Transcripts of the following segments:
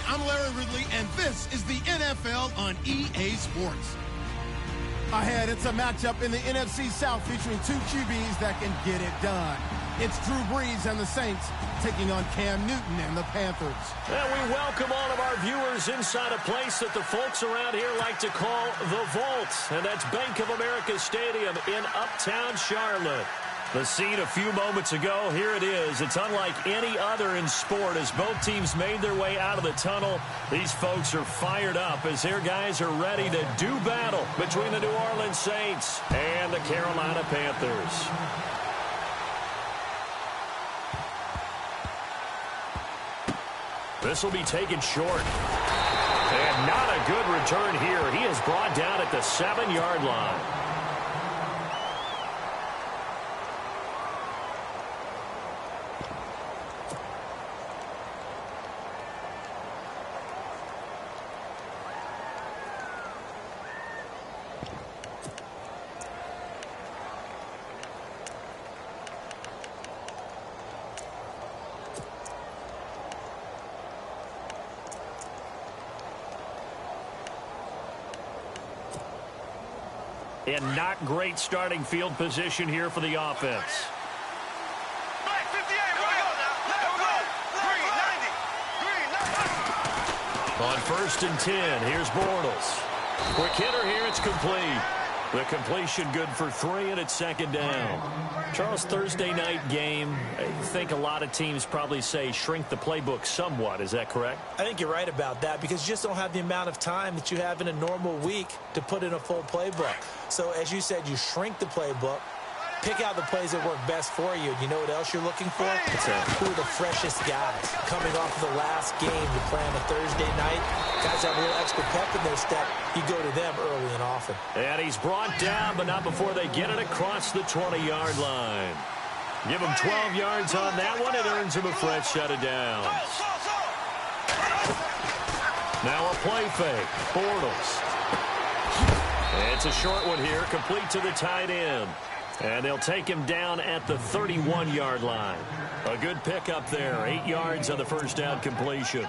I'm Larry Ridley, and this is the NFL on EA Sports. Ahead, it's a matchup in the NFC South featuring two QBs that can get it done. It's Drew Brees and the Saints taking on Cam Newton and the Panthers. And we welcome all of our viewers inside a place that the folks around here like to call the Vault, and that's Bank of America Stadium in Uptown Charlotte. The scene a few moments ago, here it is. It's unlike any other in sport as both teams made their way out of the tunnel. These folks are fired up as their guys are ready to do battle between the New Orleans Saints and the Carolina Panthers. This will be taken short. And not a good return here. He is brought down at the 7-yard line. And not great starting field position here for the offense. On 1st and 10, here's Bortles. Quick hitter here, it's complete. The completion good for 3, and it's 2nd down. Charles, Thursday night game, I think a lot of teams probably say shrink the playbook somewhat. Is that correct? I think you're right about that because you just don't have the amount of time that you have in a normal week to put in a full playbook. So, as you said, you shrink the playbook, pick out the plays that work best for you. You know what else you're looking for? Who are the freshest guys coming off of the last game to play on a Thursday night? Guys have a little extra pep in their step. You go to them early and often. And he's brought down, but not before they get it across the 20-yard line. Give him 12 yards on that one. It earns him a fresh set of downs. Now a play fake. Bortles. It's a short one here, complete to the tight end. And they'll take him down at the 31-yard line. A good pickup there. 8 yards on the first down completion.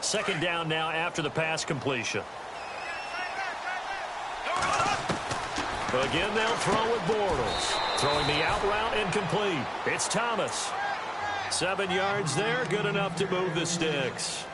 Second down now after the pass completion. Again, they'll throw with Bortles. Throwing the out route and complete. It's Thomas. 7 yards there, good enough to move the sticks.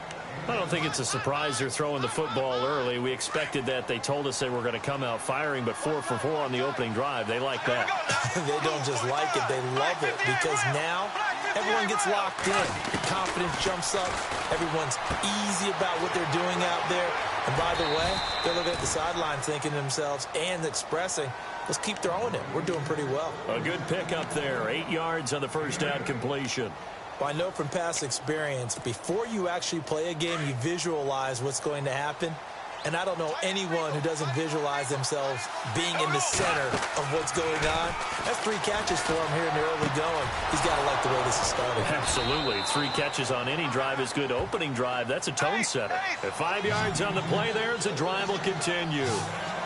I don't think it's a surprise they're throwing the football early. We expected that. They told us they were going to come out firing, but 4 for 4 on the opening drive. They like that. They don't just like it, they love it, because now everyone gets locked in. The confidence jumps up. Everyone's easy about what they're doing out there. And by the way, they're looking at the sideline thinking to themselves and expressing, let's keep throwing it. We're doing pretty well. A good pickup there. 8 yards on the first down completion. Well, I know from past experience, before you actually play a game, you visualize what's going to happen. And I don't know anyone who doesn't visualize themselves being in the center of what's going on. That's 3 catches for him here in the early going. He's got to like the way this is starting. Absolutely. 3 catches on any drive is good. Opening drive, that's a tone setter. At 5 yards on the play there, the drive will continue.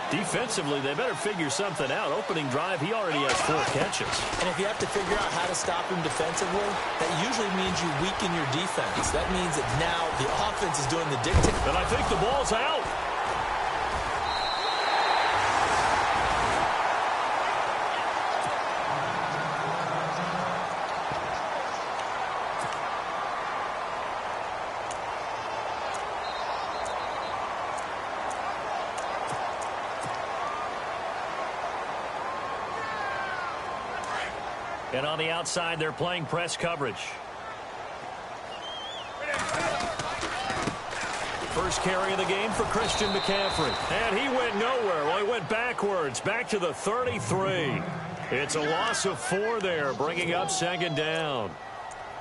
Defensively, they better figure something out. Opening drive, he already has 4 catches. And if you have to figure out how to stop him defensively, that usually means you weaken your defense. That means that now the offense is doing the dictating. And I think the ball's out. And on the outside, they're playing press coverage. First carry of the game for Christian McCaffrey. And he went nowhere. Well, he went backwards, back to the 33. It's a loss of 4 there, bringing up 2nd down.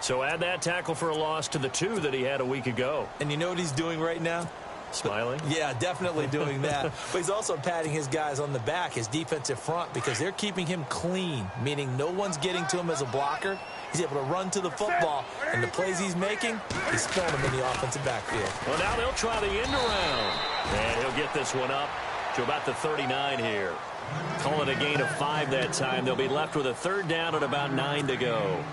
So add that tackle for a loss to the 2 that he had a week ago. And you know what he's doing right now? Smiling? Yeah, definitely doing that. But he's also patting his guys on the back, his defensive front, because they're keeping him clean, meaning no one's getting to him as a blocker. He's able to run to the football, and the plays he's making, he's throwing them in the offensive backfield. Well, now they'll try the end around. And he'll get this one up to about the 39 here. Call it a gain of 5 that time. They'll be left with a 3rd down and about 9 to go.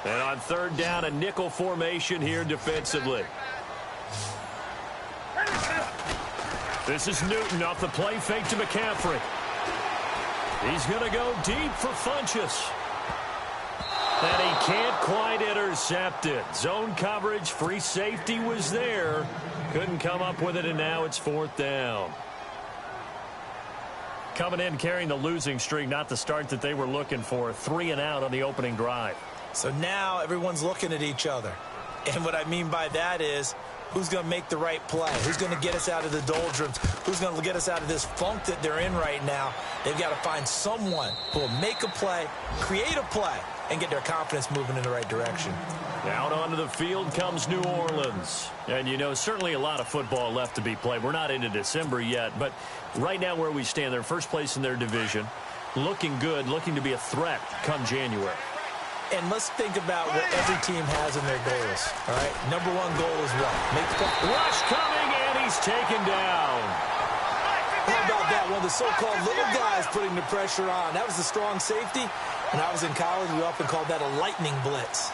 And on 3rd down, a nickel formation here defensively. This is Newton off the play fake to McCaffrey. He's going to go deep for Funchess. And he can't quite intercept it. Zone coverage, free safety was there. Couldn't come up with it, and now it's 4th down. Coming in carrying the losing streak, not the start that they were looking for. 3 and out on the opening drive. So now everyone's looking at each other. And what I mean by that is, who's going to make the right play? Who's going to get us out of the doldrums? Who's going to get us out of this funk that they're in right now? They've got to find someone who will make a play, create a play, and get their confidence moving in the right direction. Out onto the field comes New Orleans. And, you know, certainly a lot of football left to be played. We're not into December yet, but right now where we stand, they're first place in their division, looking good, looking to be a threat come January. And let's think about what every team has in their goals, all right? Number 1 goal is what? Make the play. Rush coming, and he's taken down. How about that? One of the so-called little guys putting the pressure on. That was the strong safety. When I was in college, we often called that a lightning blitz.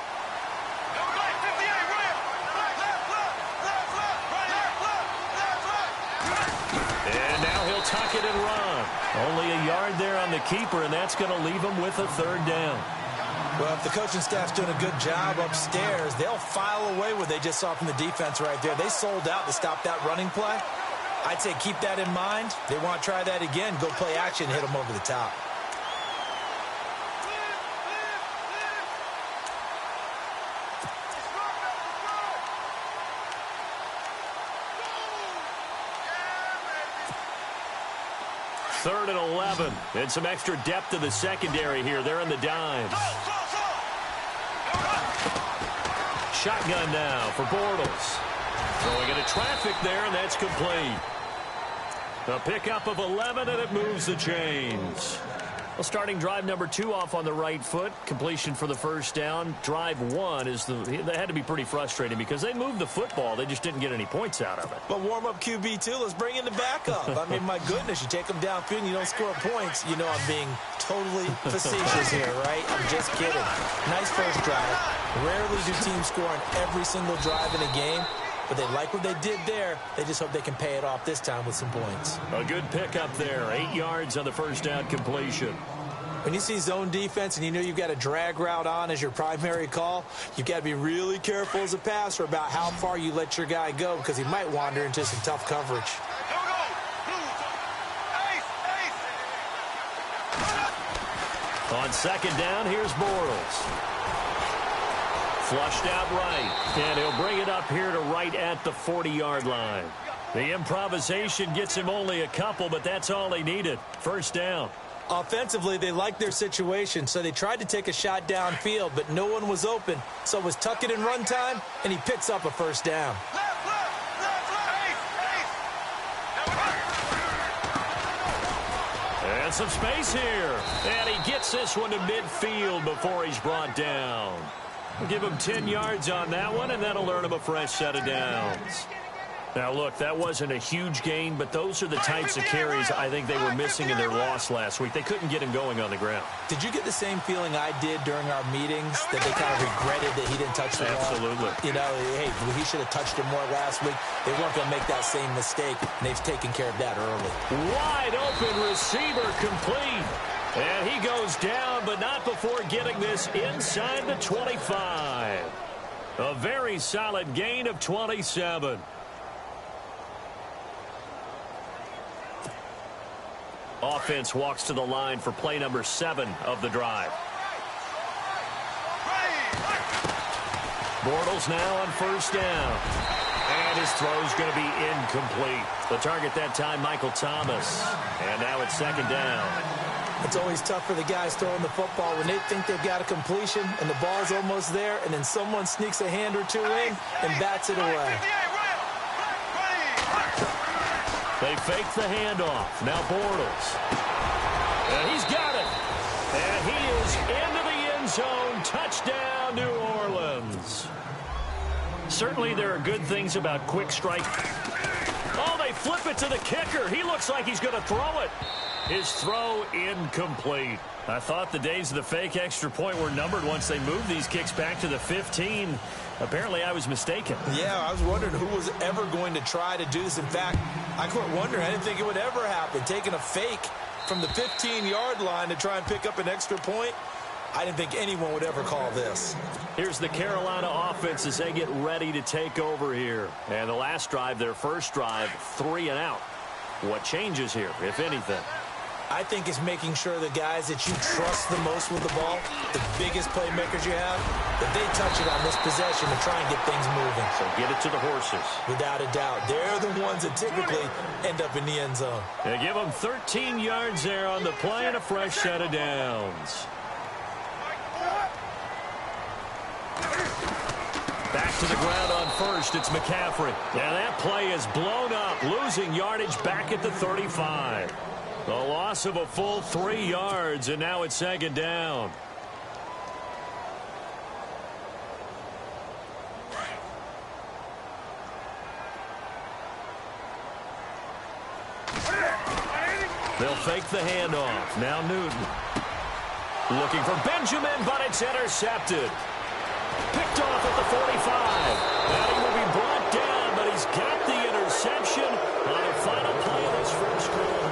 And now he'll tuck it and run. Only a yard there on the keeper, and that's going to leave him with a 3rd down. Well, if the coaching staff's doing a good job upstairs, they'll file away what they just saw from the defense right there. They sold out to stop that running play. I'd say keep that in mind. They want to try that again. Go play action, hit them over the top. Third and 11, and some extra depth to the secondary here. They're in the dime. Shotgun now for Bortles. Throwing into traffic there, and that's complete. A pickup of 11, and it moves the chains. Well, starting drive number 2 off on the right foot. Completion for the 1st down. Drive 1 is they had to be pretty frustrating because they moved the football. They just didn't get any points out of it. But warm-up QB2, let's bring in the backup. I mean, my goodness, you take them downfield and you don't score points. You know I'm being totally facetious here, right? I'm just kidding. Nice first drive. Rarely do teams score on every single drive in a game. But they like what they did there. They just hope they can pay it off this time with some points. A good pickup there. 8 yards on the 1st down completion. When you see zone defense and you know you've got a drag route on as your primary call, you've got to be really careful as a passer about how far you let your guy go because he might wander into some tough coverage. On 2nd down, here's Bortles. Flushed out right, and he'll bring it up here to right at the 40-yard line. The improvisation gets him only a couple, but that's all he needed. 1st down. Offensively, they liked their situation, so they tried to take a shot downfield, but no one was open. So it was tuck it and run time, and he picks up a 1st down. And some space here. And he gets this one to midfield before he's brought down. We'll give him 10 yards on that one, and that'll earn him a fresh set of downs. Now, look, that wasn't a huge gain, but those are the types of carries I think they were missing in their loss last week. They couldn't get him going on the ground. Did you get the same feeling I did during our meetings, that they kind of regretted that he didn't touch the ball? Absolutely. You know, hey, he should have touched it more last week. They weren't going to make that same mistake, and they've taken care of that early. Wide open receiver complete. And he goes down, but not before getting this inside the 25. A very solid gain of 27. Offense walks to the line for play number 7 of the drive. Bortles now on 1st down. And his throw's going to be incomplete. The target that time, Michael Thomas. And now it's 2nd down. It's always tough for the guys throwing the football when they think they've got a completion and the ball's almost there, and then someone sneaks a hand or two in and bats it away. They fake the handoff. Now Bortles. And he's got it. And he is into the end zone. Touchdown, New Orleans. Certainly there are good things about quick strike. Oh, they flip it to the kicker. He looks like he's going to throw it. His throw incomplete. I thought the days of the fake extra point were numbered once they moved these kicks back to the 15. Apparently, I was mistaken. Yeah, I was wondering who was ever going to try to do this. In fact, I quit wondering. I didn't think it would ever happen. Taking a fake from the 15-yard line to try and pick up an extra point, I didn't think anyone would ever call this. Here's the Carolina offense as they get ready to take over here. And the last drive, their first drive, 3 and out. What changes here, if anything? I think it's making sure the guys that you trust the most with the ball, the biggest playmakers you have, that they touch it on this possession to try and get things moving. So get it to the horses. Without a doubt. They're the ones that typically end up in the end zone. They give them 13 yards there on the play and a fresh set of downs. Back to the ground on first. It's McCaffrey. And that play is blown up, losing yardage back at the 35. The loss of a full 3 yards, and now it's second down. They'll fake the handoff. Now Newton. Looking for Benjamin, but it's intercepted. Picked off at the 45. And he will be brought down, but he's got the interception on the final play of this first quarter.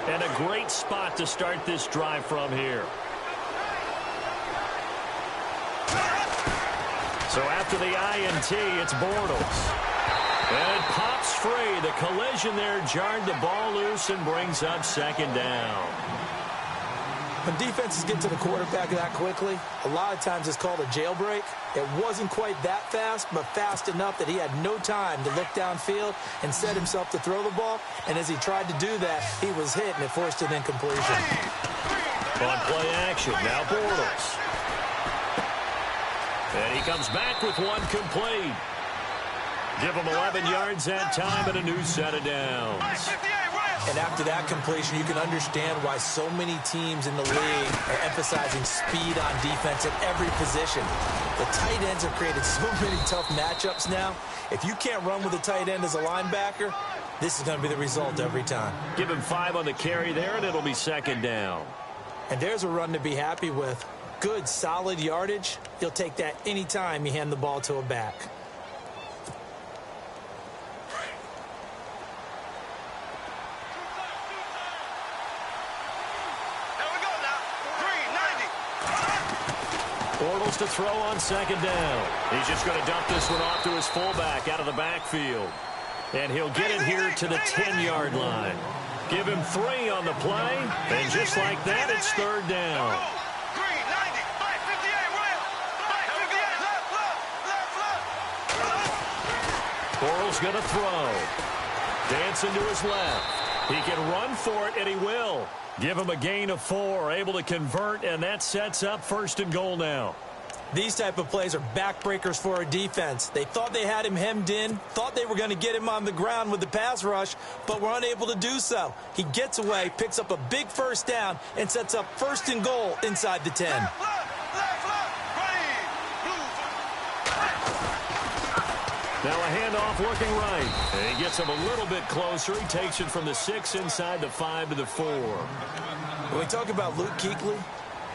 And a great spot to start this drive from here. So after the INT, it's Bortles. And it pops free. The collision there jarred the ball loose and brings up second down. When defenses get to the quarterback that quickly, a lot of times it's called a jailbreak. It wasn't quite that fast, but fast enough that he had no time to look downfield and set himself to throw the ball. And as he tried to do that, he was hit, and it forced an incompletion. On play action, now Bortles. And he comes back with one complete. Give him 11 yards that time and a new set of downs. And after that completion, you can understand why so many teams in the league are emphasizing speed on defense at every position. The tight ends have created so many tough matchups now. If you can't run with a tight end as a linebacker, this is going to be the result every time. Give him 5 on the carry there, and it'll be second down. And there's a run to be happy with. Good, solid yardage. You'll take that any time you hand the ball to a back. Bortles to throw on second down. He's just going to dump this one off to his fullback out of the backfield. And he'll get it here to the 10-yard line. Give him 3 on the play. And just like that, it's third down. Bortles going to throw. Dancing to his left. He can run for it, and he will. Give him a gain of 4, able to convert, and that sets up first and goal now. These type of plays are backbreakers for a defense. They thought they had him hemmed in, thought they were going to get him on the ground with the pass rush, but were unable to do so. He gets away, picks up a big first down, and sets up first and goal inside the 10. Now a handoff looking right. And he gets him a little bit closer. He takes it from the 6 inside the 5 to the 4. When we talk about Luke Kuechly,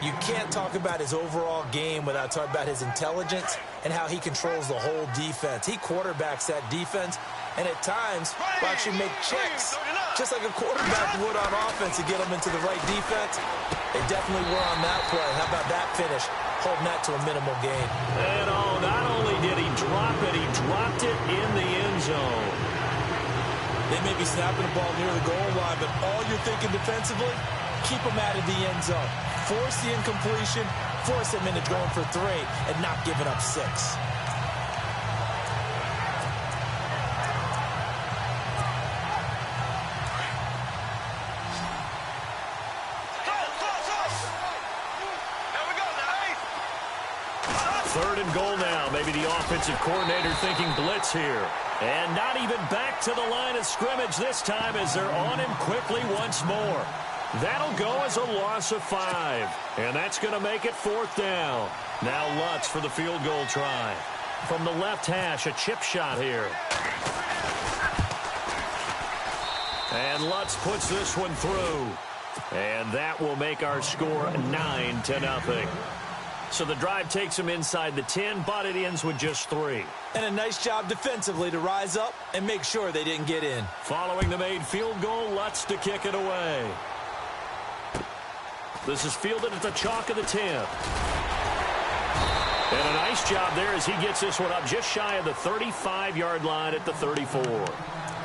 you can't talk about his overall game without talking about his intelligence and how he controls the whole defense. He quarterbacks that defense, and at times will actually make checks, just like a quarterback would on offense to get them into the right defense. They definitely were on that play. How about that finish? Holding that to a minimal gain. And not only did he drop it, he dropped it in the end zone. They may be snapping the ball near the goal line, but all you're thinking defensively, keep them out of the end zone. Force the incompletion, force them into going for 3, and not giving up 6. Third and goal now. Maybe the offensive coordinator thinking blitz here. And not even back to the line of scrimmage this time as they're on him quickly once more. That'll go as a loss of 5. And that's going to make it 4th down. Now Lutz for the field goal try. From the left hash, a chip shot here. And Lutz puts this one through. And that will make our score 9-0. So the drive takes them inside the 10, but it ends with just 3. And a nice job defensively to rise up and make sure they didn't get in. Following the made field goal, Lutz to kick it away. This is fielded at the chalk of the 10. And a nice job there as he gets this one up just shy of the 35-yard line at the 34.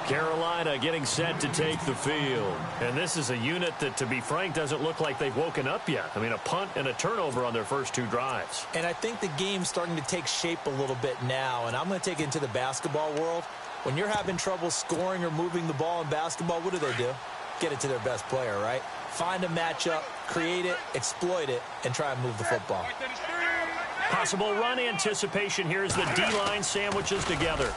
Carolina getting set to take the field. And this is a unit that, to be frank, doesn't look like they've woken up yet. I mean, a punt and a turnover on their first 2 drives. And I think the game's starting to take shape a little bit now. And I'm going to take it into the basketball world. When you're having trouble scoring or moving the ball in basketball, what do? Get it to their best player, right? Find a matchup, create it, exploit it, and try and move the football. Possible run anticipation here as the D-line sandwiches together.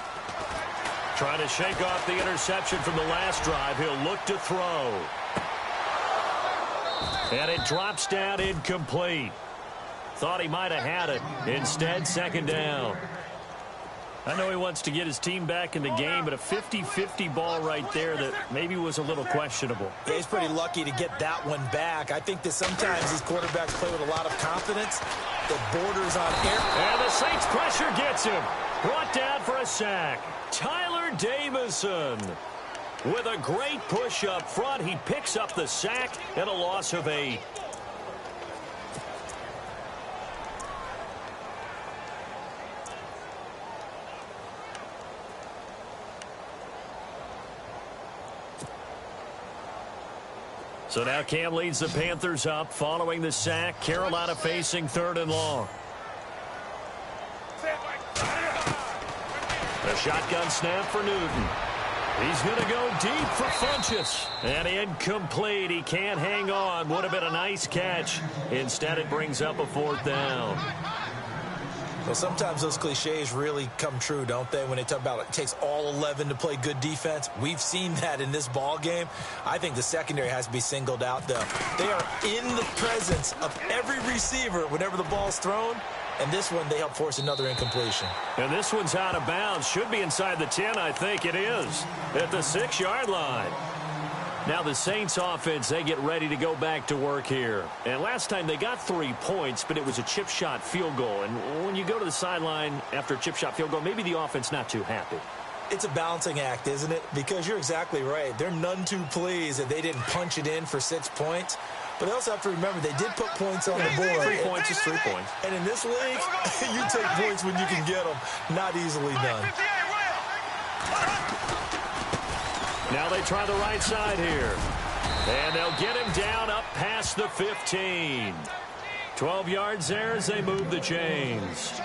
Trying to shake off the interception from the last drive. He'll look to throw. And it drops down incomplete. Thought he might have had it. Instead, 2nd down. I know he wants to get his team back in the game, but a 50-50 ball right there that maybe was a little questionable. Yeah, he's pretty lucky to get that one back. I think that sometimes these quarterbacks play with a lot of confidence that borders on air. And the Saints pressure gets him. Brought down for a sack. Tyler Davison with a great push up front. He picks up the sack and a loss of 8. So now Cam leads the Panthers up following the sack. Carolina facing 3rd and long. A shotgun snap for Newton. He's going to go deep for Funchess. And incomplete. He can't hang on. Would have been a nice catch. Instead, it brings up a 4th down. Well, sometimes those cliches really come true, don't they? When they talk about it takes all 11 to play good defense. We've seen that in this ball game. I think the secondary has to be singled out, though. They are in the presence of every receiver whenever the ball's thrown. And this one, they help force another incompletion. And this one's out of bounds. Should be inside the 10, I think it is. At the 6-yard line. Now the Saints offense, they get ready to go back to work here. And last time they got 3 points, but it was a chip shot field goal. And when you go to the sideline after a chip shot field goal, maybe the offense not too happy. It's a balancing act, isn't it? Because you're exactly right. They're none too pleased that they didn't punch it in for 6 points. But they also have to remember they did put points on the board. 3 points is 3 points. And in this league, you take points when you can get them. Not easily done. Now they try the right side here. And they'll get him down up past the 15. 12 yards there as they move the chains.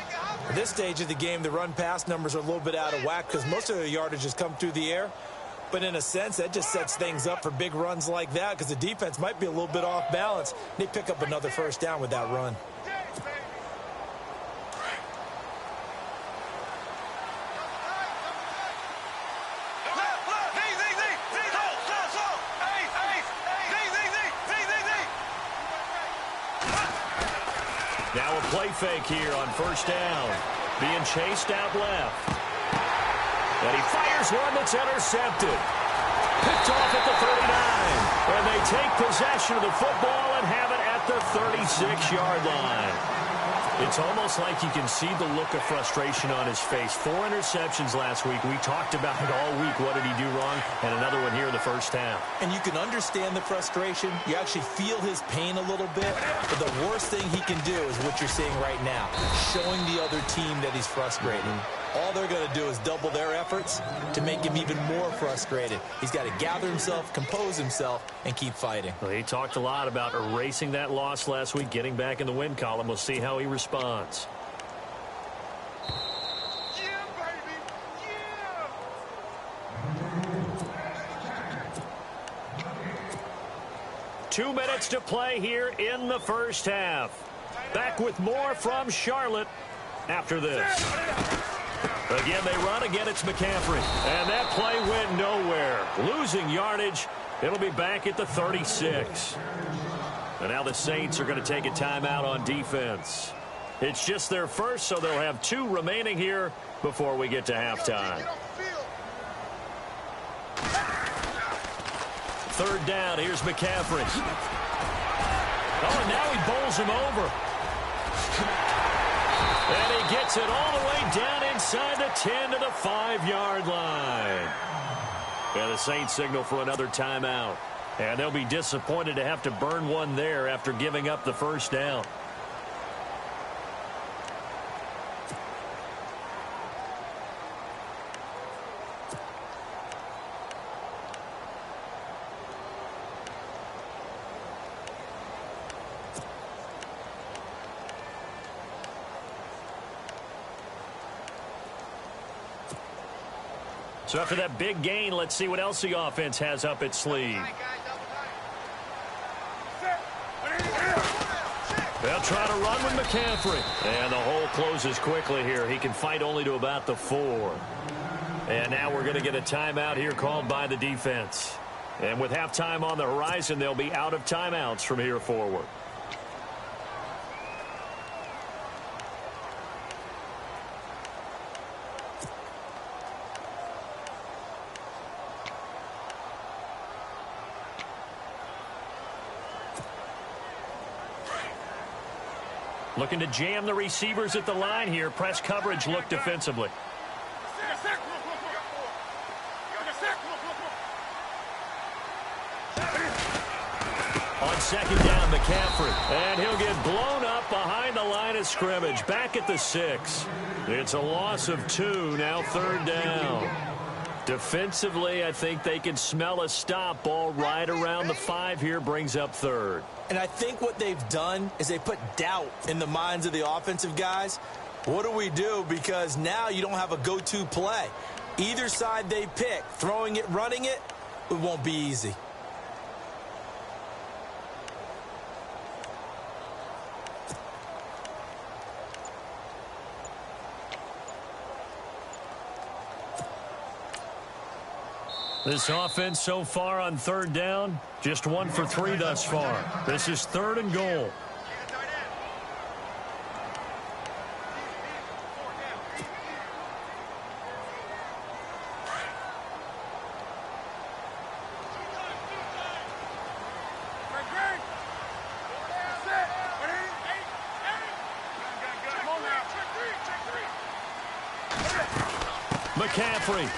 At this stage of the game, the run-pass numbers are a little bit out of whack because most of the yardage has come through the air. But in a sense, that just sets things up for big runs like that because the defense might be a little bit off balance. They pick up another 1st down with that run. Now a play fake here on 1st down. Being chased out left. And he fires one that's intercepted. Picked off at the 39. And they take possession of the football and have it at the 36-yard line. It's almost like you can see the look of frustration on his face. 4 interceptions last week. We talked about it all week. What did he do wrong? And another one here in the 1st half. And you can understand the frustration. You actually feel his pain a little bit. But the worst thing he can do is what you're seeing right now. Showing the other team that he's frustrated. All they're going to do is double their efforts to make him even more frustrated. He's got to gather himself, compose himself, and keep fighting. Well, he talked a lot about erasing that loss last week, getting back in the win column. We'll see how he responds. Yeah, baby. Yeah. 2 minutes to play here in the 1st half. Back with more from Charlotte. after this. Again, they run. Again, it's McCaffrey. And that play went nowhere. Losing yardage. It'll be back at the 36. And now the Saints are going to take a timeout on defense. It's just their first, so they'll have 2 remaining here before we get to halftime. Third down. Here's McCaffrey. Oh, and now he bowls him over. And he gets it all the way down inside the 10 to the 5-yard line. And the Saints signal for another timeout. And they'll be disappointed to have to burn one there after giving up the first down. So after that big gain, let's see what else the offense has up its sleeve. They'll try to run with McCaffrey. And the hole closes quickly here. He can fight only to about the 4. And now we're going to get a timeout here called by the defense. And with halftime on the horizon, they'll be out of timeouts from here forward. Looking to jam the receivers at the line here. Press coverage look defensively. On second down, McCaffrey. And he'll get blown up behind the line of scrimmage. Back at the 6. It's a loss of 2. Now third down. Defensively, I think they can smell a stop. Ball right around the 5 here. Brings up third. And I think what they've done is they put doubt in the minds of the offensive guys. What do we do? Because now you don't have a go-to play. Either side they pick, throwing it, running it, it won't be easy. This offense so far on third down, just 1 for 3 thus far. This is 3rd and goal. McCaffrey.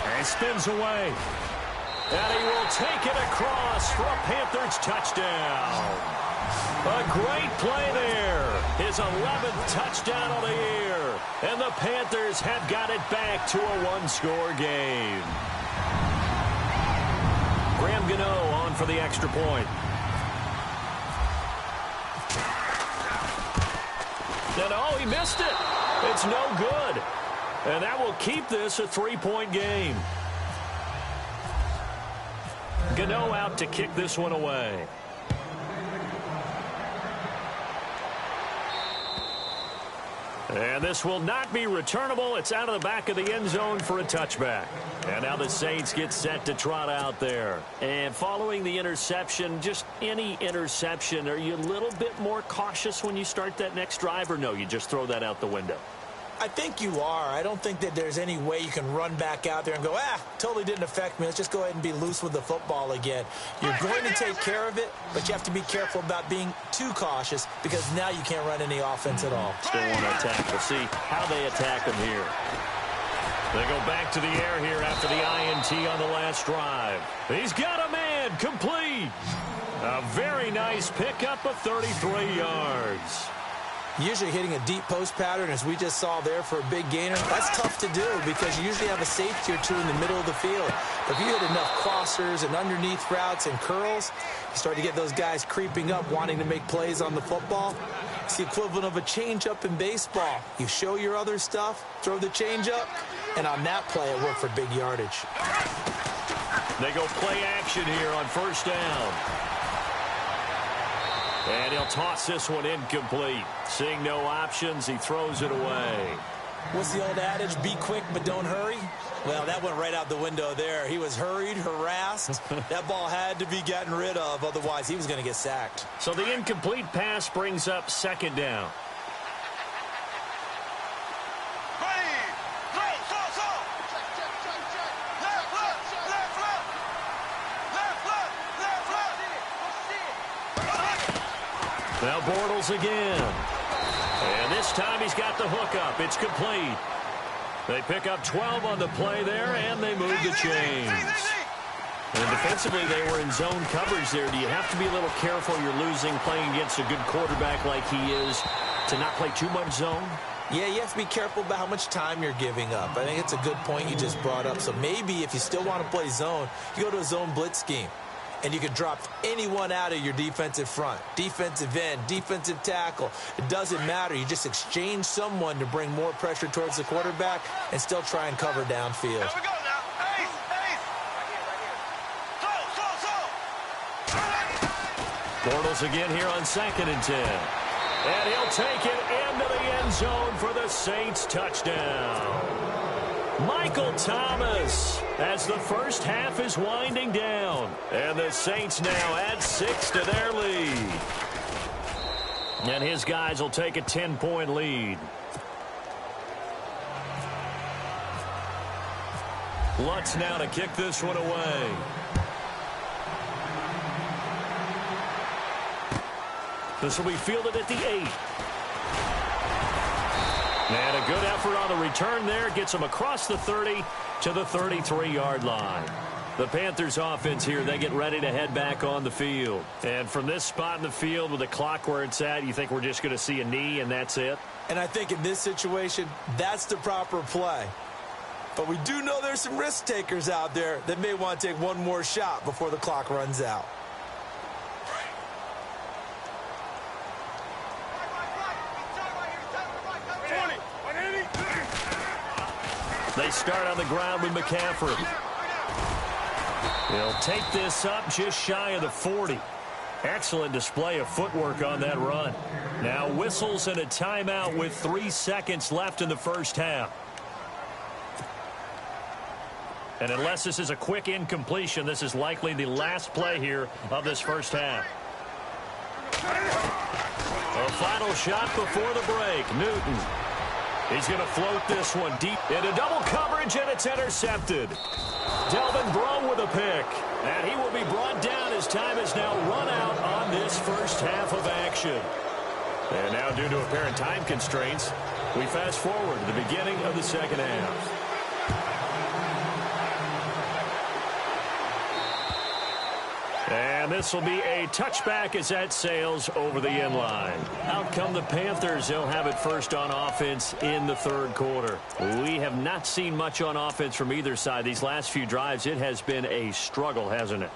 And spins away. And he will take it across for a Panthers touchdown. A great play there. His 11th touchdown of the year. And the Panthers have got it back to a 1-score game. Graham Gano on for the extra point. And oh, he missed it. It's no good. And that will keep this a 3-point game. Gano out to kick this one away. And this will not be returnable. It's out of the back of the end zone for a touchback. And now the Saints get set to trot out there. And following the interception, just any interception, are you a little bit more cautious when you start that next drive, or no, you just throw that out the window? I think you are. I don't think that there's any way you can run back out there and go, totally didn't affect me. Let's just go ahead and be loose with the football again. You're going to take care of it, but you have to be careful about being too cautious because now you can't run any offense at all. Still want to attack. We'll see how they attack them here. They go back to the air here after the INT on the last drive. He's got a man complete. A very nice pickup of 33 yards. Usually hitting a deep post pattern, as we just saw there for a big gainer, that's tough to do because you usually have a safety or two in the middle of the field. But if you hit enough crossers and underneath routes and curls, you start to get those guys creeping up, wanting to make plays on the football. It's the equivalent of a changeup in baseball. You show your other stuff, throw the changeup, and on that play, it worked for big yardage. They go play action here on first down. And he'll toss this one incomplete. Seeing no options, he throws it away. What's the old adage? Be quick, but don't hurry. Well, that went right out the window there. He was hurried, harassed. That ball had to be gotten rid of. Otherwise, he was going to get sacked. So the incomplete pass brings up 2nd down. Now Bortles again. And this time he's got the hookup. It's complete. They pick up 12 on the play there, and they move the chains. And defensively, they were in zone coverage there. Do you have to be a little careful? You're losing playing against a good quarterback like he is to not play too much zone? Yeah, you have to be careful about how much time you're giving up. I think it's a good point you just brought up. So maybe if you still want to play zone, you go to a zone blitz scheme. And you can drop anyone out of your defensive front, defensive end, defensive tackle. It doesn't matter. You just exchange someone to bring more pressure towards the quarterback and still try and cover downfield. Here we go now. Ace, ace. Bortles again here on 2nd and 10. And he'll take it into the end zone for the Saints touchdown. Michael Thomas as the first half is winding down. And the Saints now add 6 to their lead. And his guys will take a 10-point lead. Lutz now to kick this one away. This will be fielded at the 8. And a good effort on the return there. Gets him across the 30 to the 33-yard line. The Panthers offense here, they get ready to head back on the field. And from this spot in the field with the clock where it's at, you think we're just going to see a knee and that's it? And I think in this situation, that's the proper play. But we do know there's some risk takers out there that may want to take one more shot before the clock runs out. They start on the ground with McCaffrey. He'll take this up just shy of the 40. Excellent display of footwork on that run. Now whistles and a timeout with 3 seconds left in the first half. And unless this is a quick incompletion, this is likely the last play here of this first half. A final shot before the break. Newton. He's going to float this one deep into double coverage, and it's intercepted. Delvin Breaux with a pick. And he will be brought down as time is now run out on this first half of action. And now, due to apparent time constraints, we fast forward to the beginning of the second half. And this will be a touchback as that sails over the end line. Out come the Panthers. They'll have it first on offense in the third quarter. We have not seen much on offense from either side. These last few drives, it has been a struggle, hasn't it?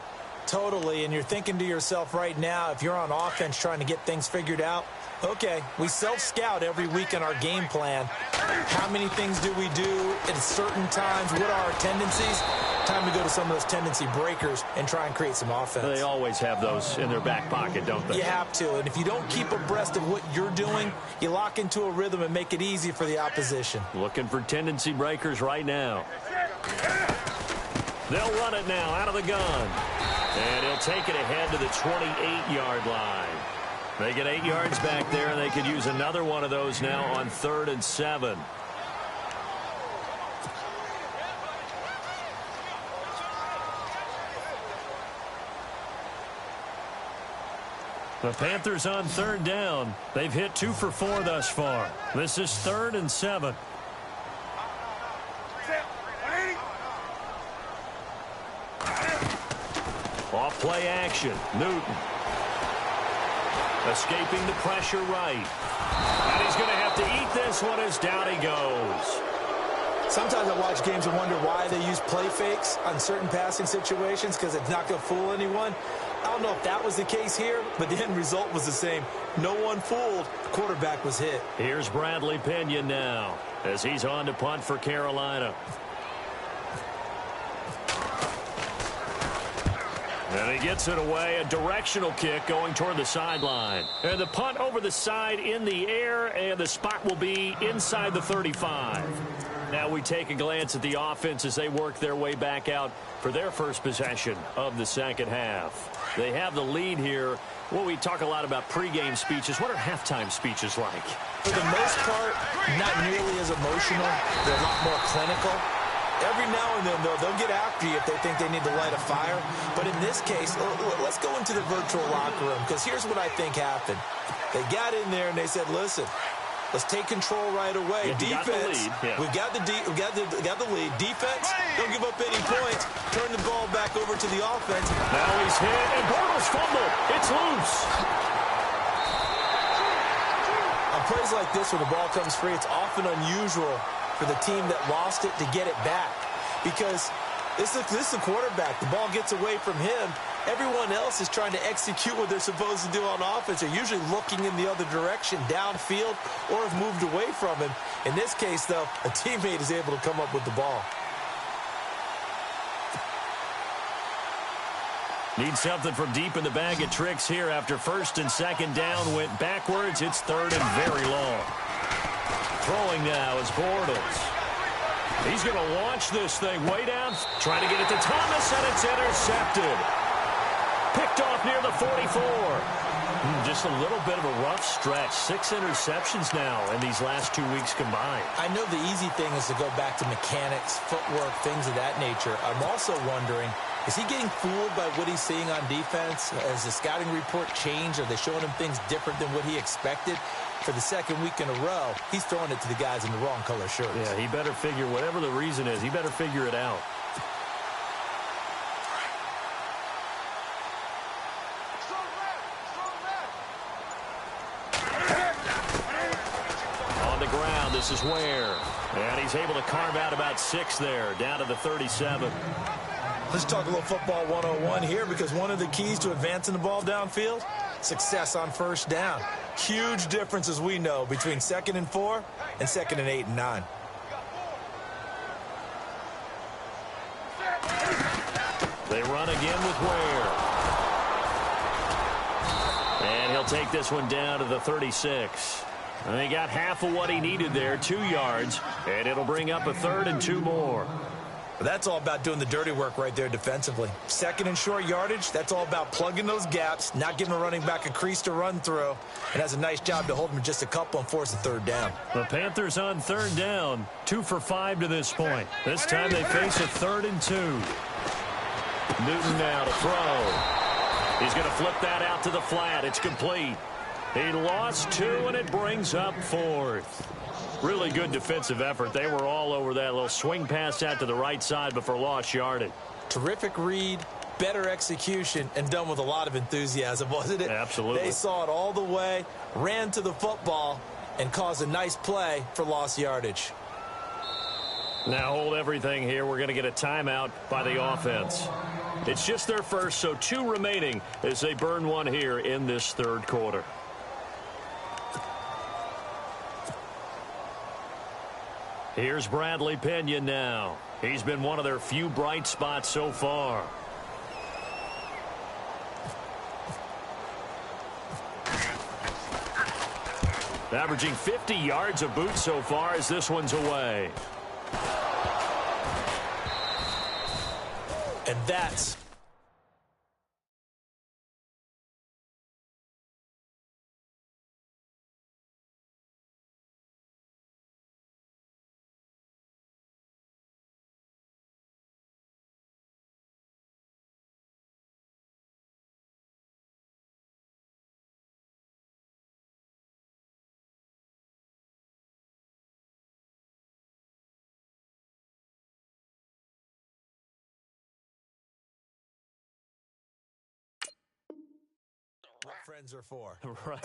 Totally, and you're thinking to yourself right now, if you're on offense trying to get things figured out, okay, we self-scout every week in our game plan. How many things do we do at certain times? What are our tendencies? Time to go to some of those tendency breakers and try and create some offense. They always have those in their back pocket, don't they? You have to, and if you don't keep abreast of what you're doing, you lock into a rhythm and make it easy for the opposition. Looking for tendency breakers right now. They'll run it now out of the gun. And he'll take it ahead to the 28-yard line. They get 8 yards back there, and they could use another one of those now on 3rd and 7. The Panthers on 3rd down. They've hit 2 for 4 thus far. This is 3rd and 7. Off play action. Newton. Escaping the pressure right. And he's going to have to eat this one as down he goes. Sometimes I watch games and wonder why they use play fakes on certain passing situations, because it's not going to fool anyone. I don't know if that was the case here, but the end result was the same. No one fooled. The quarterback was hit. Here's Bradley Pinion now as he's on to punt for Carolina. And he gets it away, a directional kick going toward the sideline. And the punt over the side in the air, and the spot will be inside the 35. Now we take a glance at the offense as they work their way back out for their first possession of the second half. They have the lead here. Well, we talk a lot about pregame speeches. What are halftime speeches like? For the most part, not nearly as emotional. They're a lot more clinical. Every now and then, though, they'll get after you if they think they need to light a fire. But in this case, let's go into the virtual locker room, because here's what I think happened. They got in there and they said, listen, let's take control right away. Defense, we got the lead. Defense, don't give up any points. Turn the ball back over to the offense. Now he's hit, and Bortles fumbled. It's loose. On plays like this where the ball comes free, it's often unusual for the team that lost it to get it back, because this is the quarterback. The ball gets away from him. Everyone else is trying to execute what they're supposed to do on offense. They're usually looking in the other direction, downfield, or have moved away from him. In this case, though, a teammate is able to come up with the ball. Need something from deep in the bag of tricks here after first and second down went backwards. It's third and very long. Throwing now is Bortles. He's going to launch this thing way down. Trying to get it to Thomas, and it's intercepted. Picked off near the 44. Just a little bit of a rough stretch. 6 interceptions now in these last 2 weeks combined. I know the easy thing is to go back to mechanics, footwork, things of that nature. I'm also wondering, is he getting fooled by what he's seeing on defense? Has the scouting report changed? Are they showing him things different than what he expected? For the second week in a row, he's throwing it to the guys in the wrong color shirts. Yeah, he better figure, whatever the reason is, he better figure it out. On the ground, this is Ware. And he's able to carve out about 6 there, down to the 37. Let's talk a little football 101 here, because one of the keys to advancing the ball downfield, success on first down. Huge difference, as we know, between 2nd and 4 and 2nd and 8 and 9. They run again with Ware. And he'll take this one down to the 36. And he got half of what he needed there, 2 yards. And it'll bring up a 3rd and 2 more. But that's all about doing the dirty work right there defensively. 2nd and short yardage, that's all about plugging those gaps, not giving a running back a crease to run through, and has a nice job to hold him just a couple and force a 3rd down. The Panthers on 3rd down, 2 for 5 to this point. This time they face a 3rd and 2. Newton now to throw. He's going to flip that out to the flat. It's complete. He lost 2, and it brings up 4th. Really good defensive effort. They were all over that little swing pass out to the right side, but for lost yardage. Terrific read, better execution, and done with a lot of enthusiasm, wasn't it? Absolutely. They saw it all the way, ran to the football, and caused a nice play for lost yardage. Now hold everything here. We're going to get a timeout by the offense. It's just their first, so 2 remaining as they burn one here in this 3rd quarter. Here's Bradley Pinion now. He's been one of their few bright spots so far. Averaging 50 yards a boot so far as this one's away. And that's... what friends are for. Right.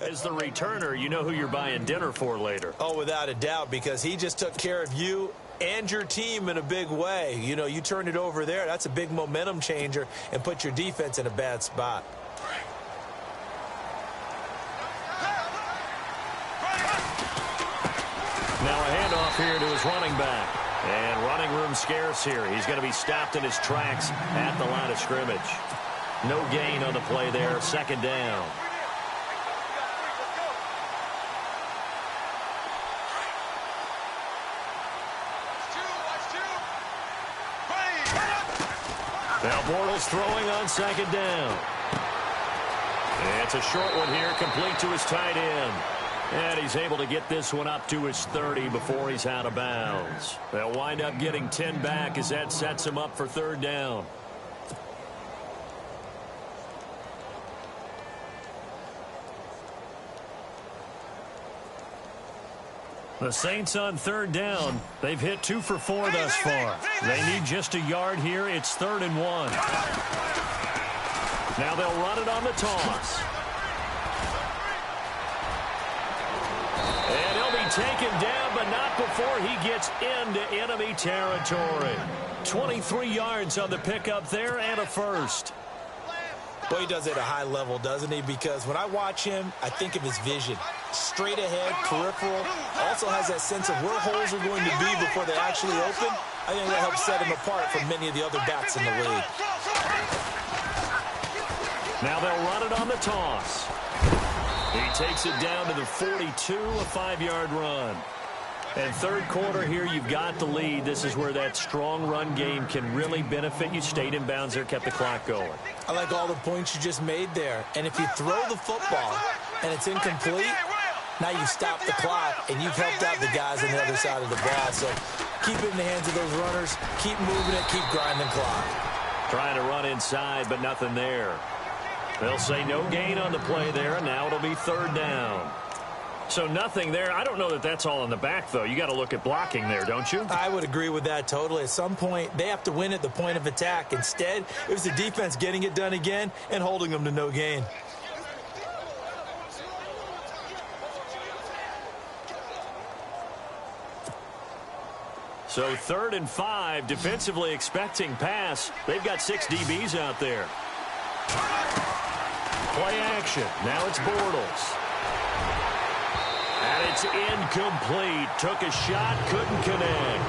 As the returner, you know who you're buying dinner for later. Oh, without a doubt, because he just took care of you and your team in a big way. You know, you turn it over there, that's a big momentum changer and put your defense in a bad spot. Now a handoff here to his running back. And running room scarce here. He's going to be stopped in his tracks at the line of scrimmage. No gain on the play there. Second down. Now Bortles throwing on second down. And it's a short one here, complete to his tight end. And he's able to get this one up to his 30 before he's out of bounds. They'll wind up getting 10 back as that sets him up for third down. The Saints on third down. They've hit 2 for 4 thus far. They need just a yard here. It's 3rd and 1. Now they'll run it on the toss. And he'll be taken down, but not before he gets into enemy territory. 23 yards on the pickup there and a first. Well, he does it at a high level, doesn't he? Because when I watch him, I think of his vision. Straight ahead, peripheral. Also has that sense of where holes are going to be before they actually open. I think that helps set him apart from many of the other backs in the league. Now they'll run it on the toss. He takes it down to the 42, a 5-yard run. And third quarter here, you've got the lead. This is where that strong run game can really benefit you. Stayed in bounds there, kept the clock going. I like all the points you just made there. And if you throw the football and it's incomplete, now you stop the clock and you've helped out the guys on the other side of the ball. So keep it in the hands of those runners. Keep moving it. Keep grinding clock. Trying to run inside, but nothing there. They'll say no gain on the play there, and now it'll be third down. So nothing there. I don't know that that's all in the back, though. You got to look at blocking there, don't you? I would agree with that totally. At some point, they have to win at the point of attack. Instead, it was the defense getting it done again and holding them to no gain. So 3rd and 5, defensively expecting pass. They've got 6 DBs out there. Play action. Now it's Bortles. And it's incomplete. Took a shot, couldn't connect.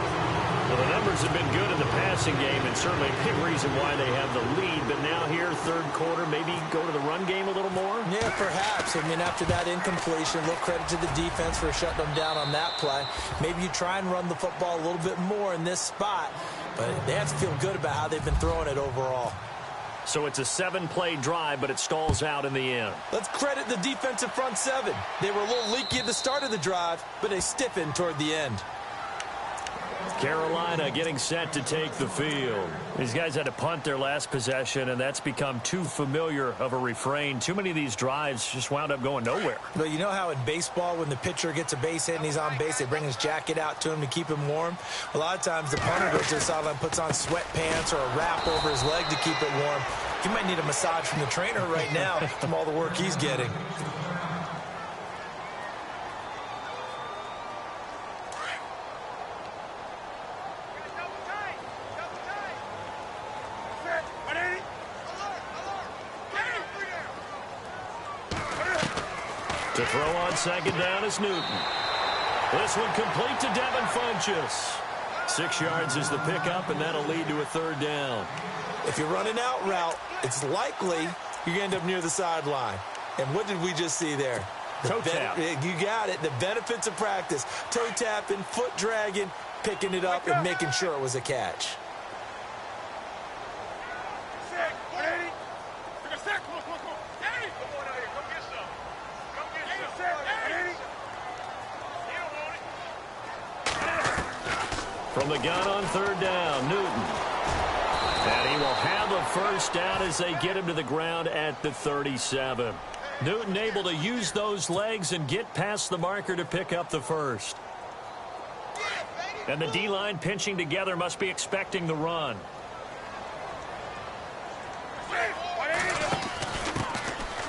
Well, the numbers have been good in the passing game, and certainly a big reason why they have the lead. But now here, third quarter, maybe go to the run game a little more? Yeah, perhaps. I mean, after that incompletion, a little credit to the defense for shutting them down on that play. Maybe you try and run the football a little bit more in this spot. But they have to feel good about how they've been throwing it overall. So it's a 7-play drive, but it stalls out in the end. Let's credit the defensive front 7. They were a little leaky at the start of the drive, but they stiffened toward the end. Carolina getting set to take the field. These guys had to punt their last possession, and that's become too familiar of a refrain. Too many of these drives just wound up going nowhere. But you know how in baseball, when the pitcher gets a base hit and he's on base, they bring his jacket out to him to keep him warm? A lot of times the punter goes to the sideline, puts on sweatpants or a wrap over his leg to keep it warm. He might need a massage from the trainer right now from all the work he's getting. To throw on second down is Newton. This one complete to Devin Funchess. 6 yards is the pickup, and that'll lead to a third down. If you're running out route, it's likely you're going to end up near the sideline. And what did we just see there? Toe tap. You got it. The benefits of practice. Toe tapping, foot dragging, picking it up, and making sure it was a catch. From the gun on third down, Newton. And he will have a first down as they get him to the ground at the 37. Newton able to use those legs and get past the marker to pick up the first. And the D-line pinching together must be expecting the run.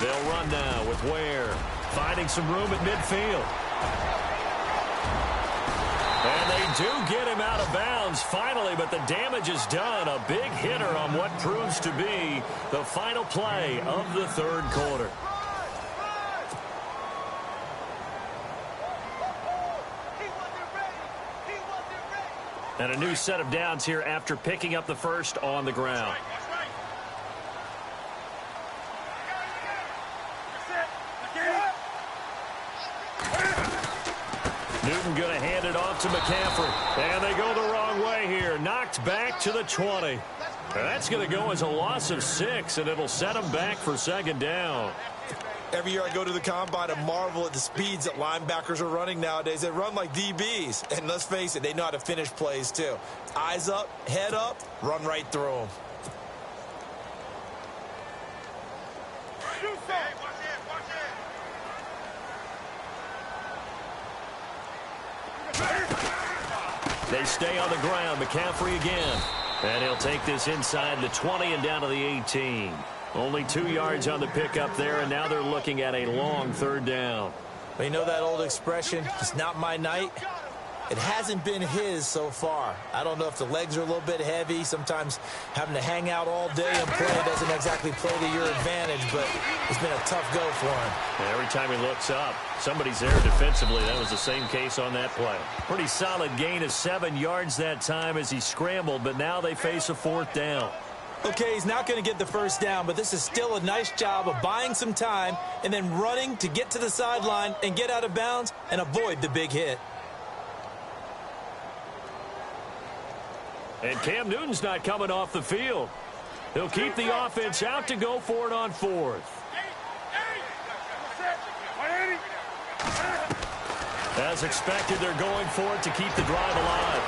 They'll run now with Ware. Finding some room at midfield. And they do get him out of bounds finally, but the damage is done. A big hitter on what proves to be the final play of the third quarter. And a new set of downs here after picking up the first on the ground. Newton going to hand it off to McCaffrey. And they go the wrong way here. Knocked back to the 20. And that's going to go as a loss of 6, and it'll set them back for second down. Every year I go to the combine and marvel at the speeds that linebackers are running nowadays. They run like DBs. And let's face it, they know how to finish plays too. Eyes up, head up, run right through them. They stay on the ground. McCaffrey again. And he'll take this inside the 20 and down to the 18. Only 2 yards on the pickup there, and now they're looking at a long third down. Well, you know that old expression, it's not my night? It hasn't been his so far. I don't know if the legs are a little bit heavy. Sometimes having to hang out all day and play doesn't exactly play to your advantage, but it's been a tough go for him. And every time he looks up, somebody's there defensively. That was the same case on that play. Pretty solid gain of 7 yards that time as he scrambled, but now they face a 4th down. Okay, he's not going to get the first down, but this is still a nice job of buying some time and then running to get to the sideline and get out of bounds and avoid the big hit. And Cam Newton's not coming off the field. He'll keep the offense out to go for it on 4th. As expected, they're going for it to keep the drive alive.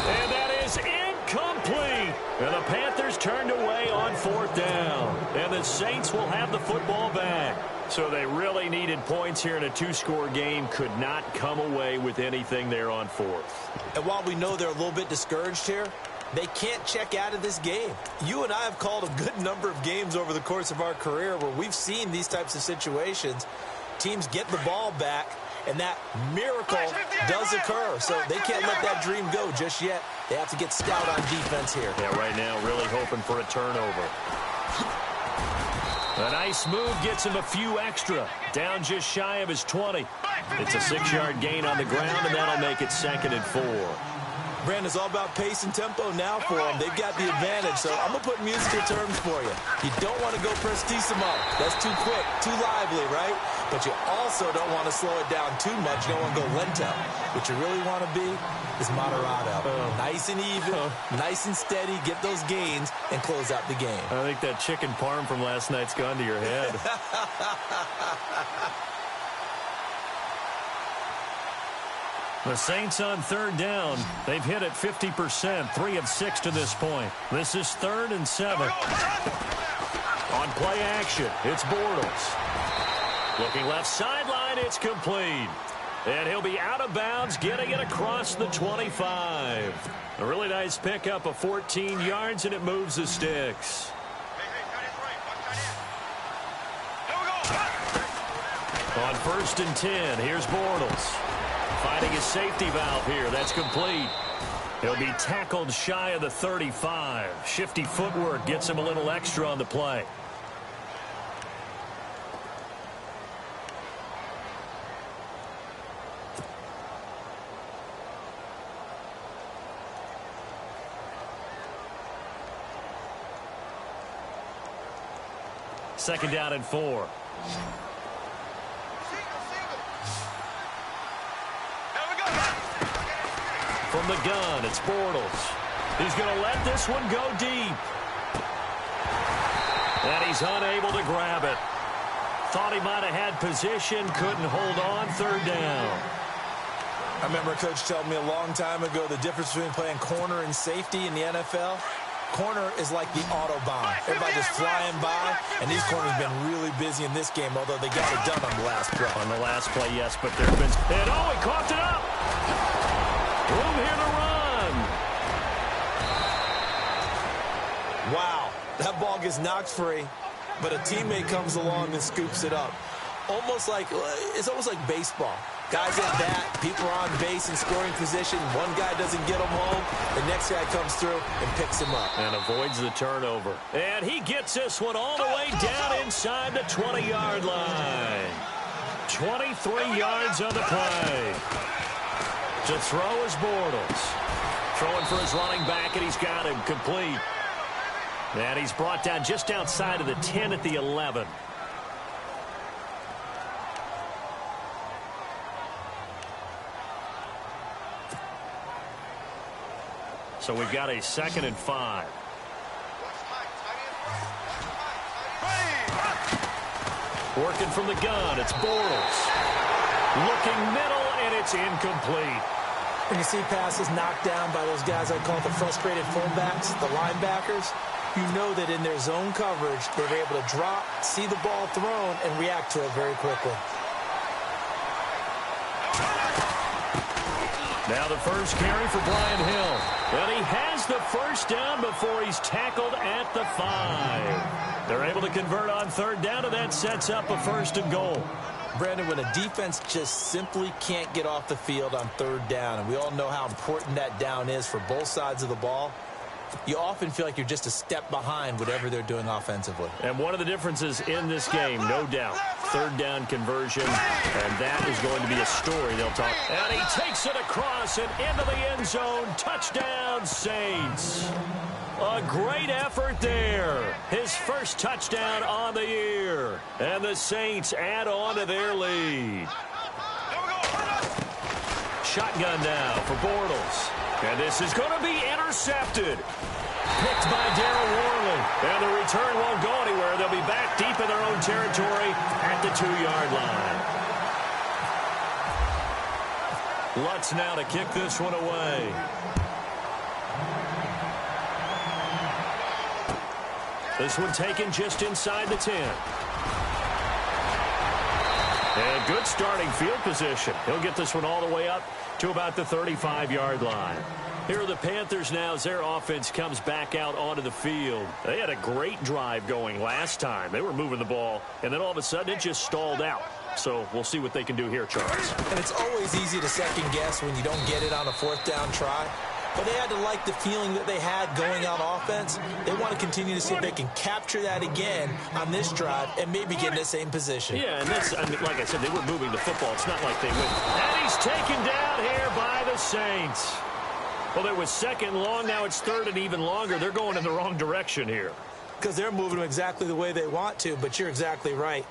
And that is incomplete. And the Panthers turned away on 4th down. And the Saints will have the football back. So they really needed points here in a 2-score game. Could not come away with anything there on 4th. And while we know they're a little bit discouraged here, they can't check out of this game. You and I have called a good number of games over the course of our career where we've seen these types of situations. Teams get the ball back, and that miracle does occur. So they can't let that dream go just yet. They have to get stout on defense here. Yeah, right now really hoping for a turnover. A nice move gets him a few extra. Down just shy of his 20. It's a 6-yard gain on the ground, and that'll make it 2nd and 4. Brandon, it's all about pace and tempo now for them. They've got the advantage, so I'm going to put musical terms for you. You don't want to go prestissimo. That's too quick, too lively, right? But you also don't want to slow it down too much. You don't want to go lento. What you really want to be is moderado. Nice and even, nice and steady, get those gains, and close out the game. I think that chicken parm from last night's gone to your head. The Saints on 3rd down. They've hit it 50%, 3 of 6 to this point. This is 3rd and 7. On play action, it's Bortles. Looking left sideline, it's complete. And he'll be out of bounds, getting it across the 25. A really nice pickup of 14 yards, and it moves the sticks. On 1st and 10, here's Bortles. Finding his safety valve here. That's complete. He'll be tackled shy of the 35. Shifty footwork gets him a little extra on the play. Second down and 4. From the gun, it's Bortles. He's going to let this one go deep. And he's unable to grab it. Thought he might have had position, couldn't hold on, 3rd down. I remember a coach telling me a long time ago the difference between playing corner and safety in the NFL. Corner is like the Autobahn. Everybody just flying by, and these corners have been really busy in this game, although they got it done on the last play. On the last play, yes, but there have been... And oh, he coughed it up! Room here to run. Wow, that ball gets knocked free, but a teammate comes along and scoops it up. It's almost like baseball. Guys at bat, people are on base in scoring position. One guy doesn't get him home. The next guy comes through and picks him up. And avoids the turnover. And he gets this one all the way down inside the 20-yard line. 23 yards on the play. To throw is Bortles. Throwing for his running back, and he's got him complete. And he's brought down just outside of the 10 at the 11. So we've got a 2nd and 5. Working from the gun, it's Bortles. Looking middle, and it's incomplete. When you see passes knocked down by those guys I call the frustrated fullbacks, the linebackers, you know that in their zone coverage, they're able to drop, see the ball thrown, and react to it very quickly. Now the first carry for Brian Hill. And he has the first down before he's tackled at the 5. They're able to convert on 3rd down, and that sets up a 1st and goal. Brandon, when a defense just simply can't get off the field on 3rd down, and we all know how important that down is for both sides of the ball, you often feel like you're just a step behind whatever they're doing offensively. And one of the differences in this game, no doubt, 3rd down conversion, and that is going to be a story they'll talk. And he takes it across and into the end zone. Touchdown, Saints. A great effort there. His first touchdown on the year. And the Saints add on to their lead. Shotgun now for Bortles. And this is going to be intercepted. Picked by Darryl Worley. And the return won't go anywhere. They'll be back deep in their own territory at the 2-yard line. Lutz now to kick this one away. This one taken just inside the 10. And good starting field position. He'll get this one all the way up to about the 35-yard line. Here are the Panthers now as their offense comes back out onto the field. They had a great drive going last time. They were moving the ball, and then all of a sudden it just stalled out. So we'll see what they can do here, Charles. And it's always easy to second guess when you don't get it on a 4th down try. But they had to like the feeling that they had going out offense. They want to continue to see if they can capture that again on this drive and maybe get in the same position. Yeah, and this, I mean, like I said, they were moving the football. It's not like they went. And he's taken down here by the Saints. Well, it was 2nd long. Now it's 3rd and even longer. They're going in the wrong direction here. Because they're moving them exactly the way they want to, but you're exactly right.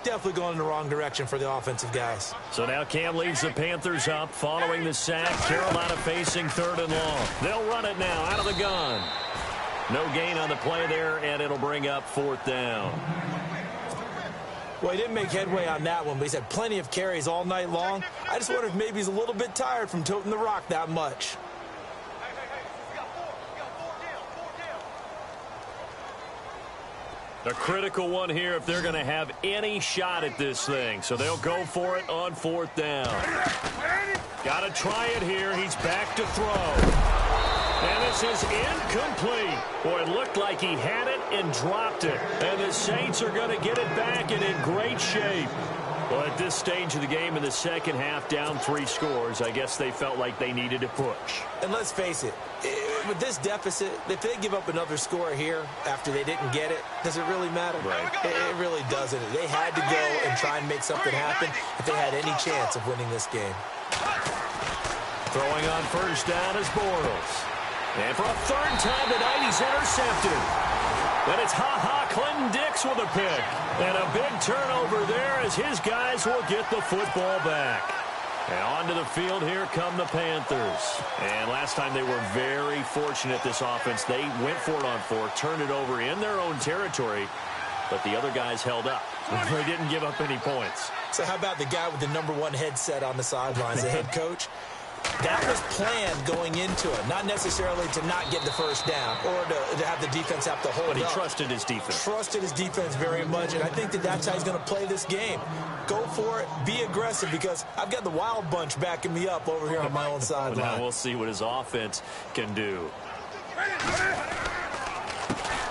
Definitely going in the wrong direction for the offensive guys. So now Cam leads the Panthers up following the sack. Carolina facing 3rd and long. They'll run it now out of the gun. No gain on the play there, and it'll bring up 4th down. Well, he didn't make headway on that one, but he's had plenty of carries all night long. I just wonder if maybe he's a little bit tired from toting the rock that much. A critical one here if they're going to have any shot at this thing. So they'll go for it on 4th down. Got to try it here. He's back to throw. And this is incomplete. Boy, it looked like he had it and dropped it. And the Saints are going to get it back and in great shape. Well, at this stage of the game in the second half, down 3 scores, I guess they felt like they needed to push. And let's face it, with this deficit, if they give up another score here after they didn't get it, does it really matter? Right. It really doesn't. They had to go and try and make something happen if they had any chance of winning this game. Throwing on 1st down is Bortles. And for a 3rd time tonight, he's intercepted. Then it's Clinton Dix with a pick. And a big turnover there as his guys will get the football back. And onto the field here come the Panthers. And last time they were very fortunate, this offense. They went for it on 4, turned it over in their own territory, but the other guys held up. They didn't give up any points. So how about the guy with the #1 headset on the sidelines, the head coach? That was planned going into it, not necessarily to not get the first down or to have the defense have to hold up. But he trusted his defense. Trusted his defense very much, and I think that that's how he's going to play this game. Go for it, be aggressive, because I've got the wild bunch backing me up over here on my own sideline. Now we'll see what his offense can do.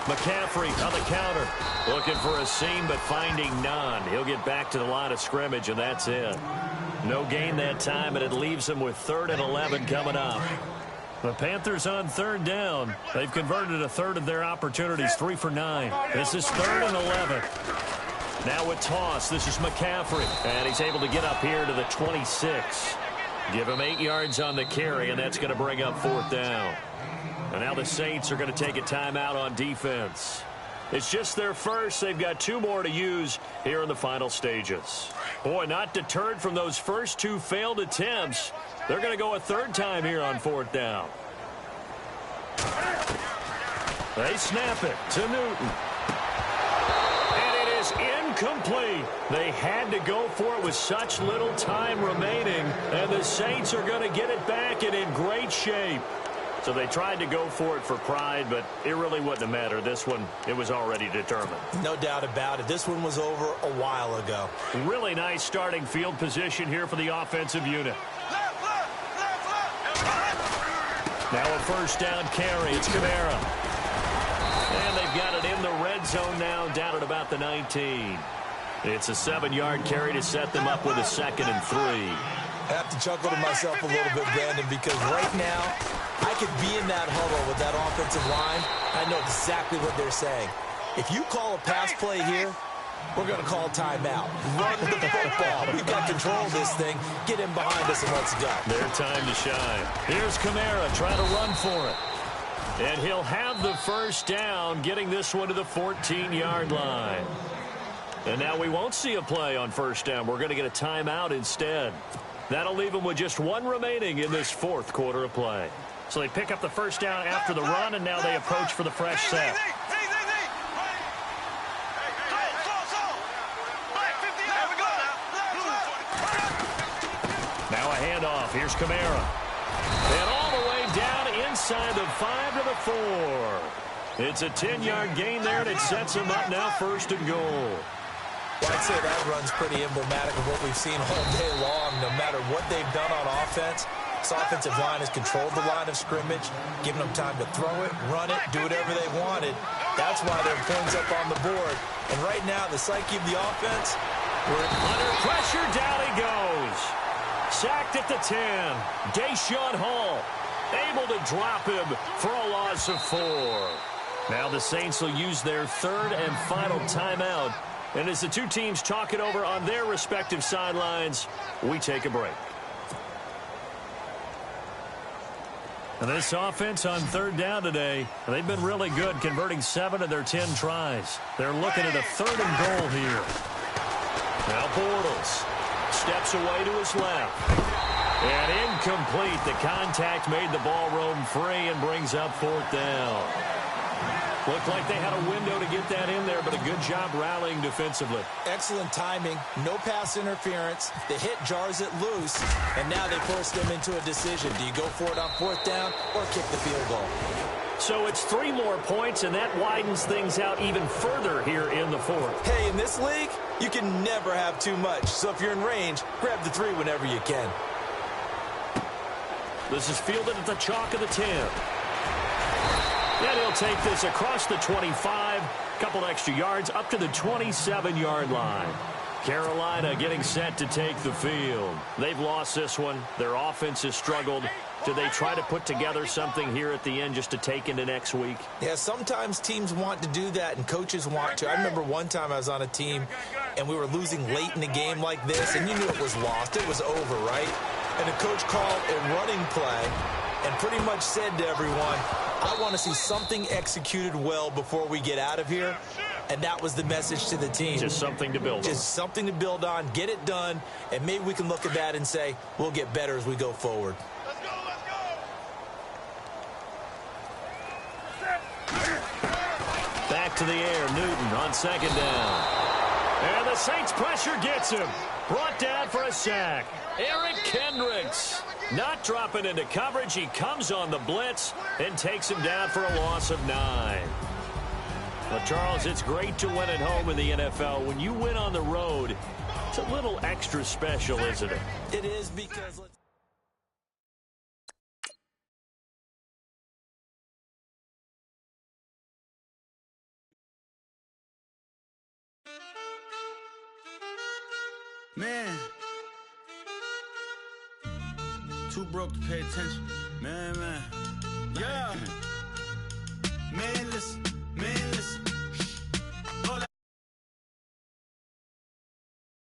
McCaffrey on the counter. Looking for a seam, but finding none. He'll get back to the line of scrimmage, and that's it. No gain that time, and it leaves them with 3rd and 11 coming up. The Panthers on 3rd down. They've converted a 1/3 of their opportunities, 3 for 9. This is 3rd and 11. Now with toss, this is McCaffrey, and he's able to get up here to the 26. Give him 8 yards on the carry, and that's going to bring up 4th down. And now the Saints are going to take a timeout on defense. It's just their first. They've got 2 more to use here in the final stages. Boy, not deterred from those first 2 failed attempts. They're going to go a 3rd time here on 4th down. They snap it to Newton. And it is incomplete. They had to go for it with such little time remaining, and the Saints are going to get it back and in great shape. So they tried to go for it for pride, but it really wouldn't have mattered. This one, it was already determined. No doubt about it. This one was over a while ago. Really nice starting field position here for the offensive unit. Now a 1st down carry. It's Kamara. And they've got it in the red zone now, down at about the 19. It's a 7-yard carry to set them up with a 2nd and 3. I have to chuckle to myself a little bit, Brandon, because right now I could be in that huddle with that offensive line. I know exactly what they're saying. If you call a pass play here, we're going to call timeout. Run the football. We've got control of this thing. Get in behind us and let's go. Their time to shine. Here's Kamara trying to run for it. And he'll have the 1st down, getting this one to the 14-yard line. And now we won't see a play on 1st down. We're going to get a timeout instead. That'll leave them with just 1 remaining in this 4th quarter of play. So they pick up the 1st down after the run, and now they approach for the fresh set. Now a handoff. Here's Kamara. And all the way down inside the 5 to the 4. It's a 10-yard gain there, and it sets them up now 1st and goal. Well, I'd say that run's pretty emblematic of what we've seen all day long. No matter what they've done on offense, this offensive line has controlled the line of scrimmage, given them time to throw it, run it, do whatever they wanted. That's why there are points up on the board. And right now, the psyche of the offense, we're under pressure. Down he goes. Sacked at the 10. Deshaun Hall able to drop him for a loss of 4. Now the Saints will use their 3rd and final timeout. And as the 2 teams talk it over on their respective sidelines, we take a break. And this offense on 3rd down today, they've been really good, converting 7 of their 10 tries. They're looking at a 3rd and goal here. Now Bortles steps away to his left. And incomplete. The contact made the ball roam free and brings up 4th down. Looked like they had a window to get that in there, but a good job rallying defensively. Excellent timing, no pass interference. The hit jars it loose, and now they force them into a decision. Do you go for it on 4th down or kick the field goal? So it's 3 more points, and that widens things out even further here in the 4th. Hey, in this league, you can never have too much. So if you're in range, grab the 3 whenever you can. This is fielded at the chalk of the 10. And he'll take this across the 25, couple extra yards up to the 27-yard line. Carolina getting set to take the field. They've lost this one. Their offense has struggled. Do they try to put together something here at the end just to take into next week? Yeah, sometimes teams want to do that and coaches want to. I remember one time I was on a team and we were losing late in the game like this, and you knew it was lost. It was over, right? And the coach called a running play and pretty much said to everyone, I want to see something executed well before we get out of here. And that was the message to the team. Just something to build on. Just something to build on, get it done, and maybe we can look at that and say, we'll get better as we go forward. Let's go, let's go. Back to the air, Newton on 2nd down. And the Saints pressure gets him. Brought down for a sack. Eric Kendricks not dropping into coverage. He comes on the blitz and takes him down for a loss of 9. Well, Charles, it's great to win at home in the NFL. When you win on the road, it's a little extra special, isn't it? It is because... Man, too broke to pay attention. Man, yeah. Man, listen.